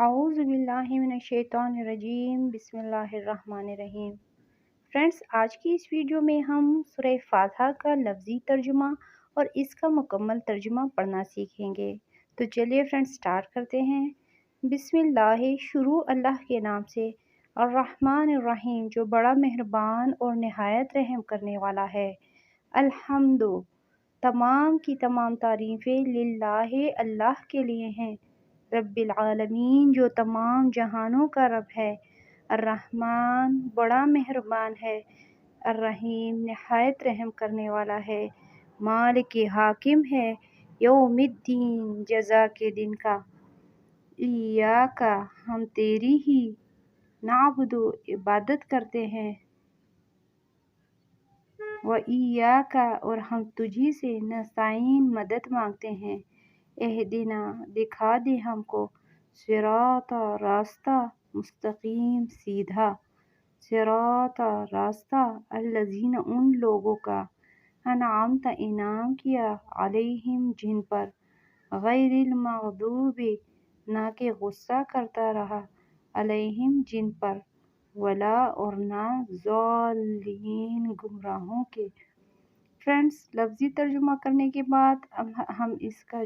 اعوذ باللہ من الشیطان الرجیم بسم اللہ الرحمن الرحیم۔ فرینڈس، آج کی اس ویڈیو میں ہم سورہ فاتحہ کا لفظی ترجمہ اور اس کا مکمل ترجمہ پڑھنا سیکھیں گے۔ تو چلیے فرینڈس سٹارٹ کرتے ہیں۔ بسم اللہ، شروع اللہ کے نام سے، الرحمن الرحیم جو بڑا مہربان اور نہایت رحم کرنے والا ہے۔ الحمد، تمام کی تمام تعریفیں للہ اللہ کے لیے ہیں، رب العالمین جو تمام جہانوں کا رب ہے، الرحمن بڑا مہربان ہے، الرحیم نہایت رحم کرنے والا ہے، مالک حاکم ہے، یوم الدین جزا کے دن کا، ایاک ہم تیری ہی، نعبد عبادت کرتے ہیں، وایاک اور ہم تجھی سے، نستعین مدد مانگتے ہیں، اہدنا دکھا دے ہم کو، صراط راستہ، مستقیم سیدھا، صراط راستہ، الذین ان لوگوں کا، انعمت انعام کیا، علیہم جن پر، غیر المغضوب نہ کہ غصہ کرتا رہا، علیہم جن پر، ولا اور نہ، ضالین گمراہوں کے۔ فرینڈس، لفظی ترجمہ کرنے کے بعد ہم اس کا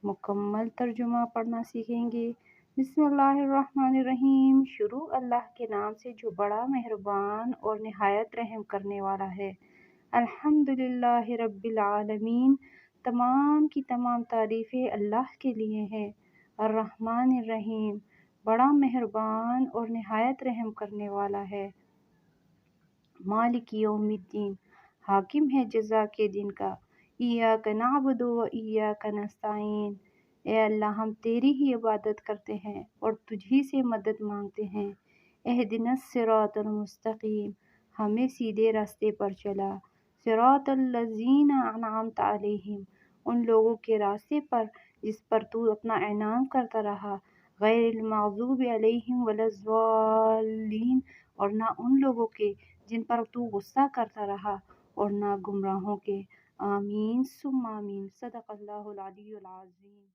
مکمل ترجمہ پڑھنا سیکھیں گے۔ بسم اللہ الرحمن الرحیم، شروع اللہ کے نام سے جو بڑا مہربان اور نہایت رحم کرنے والا ہے۔ الحمدللہ رب العالمین، تمام کی تمام تعریفیں اللہ کے لیے ہیں۔ الرحمن الرحیم، بڑا مہربان اور نہایت رحم کرنے والا ہے۔ مالک یوم الدین، حاکم ہے جزا کے دن کا۔ ایاک نعبد و ایاک نستعین، اے اللہ ہم تیری ہی عبادت کرتے ہیں اور تجھی سے مدد مانگتے ہیں۔ اہدنا الصراط المستقیم، ہمیں سیدھے راستے پر چلا۔ صراط الذین انعمت علیہم، ان لوگوں کے راستے پر جس پر تو اپنا انعام کرتا رہا۔ غیر المغضوب علیہم ولا الضالین، اور نہ ان لوگوں کے جن پر تو غصہ کرتا رہا اور نہ گمراہوں کے۔ آمین ثم آمین، صدق اللہ العلی العظیم۔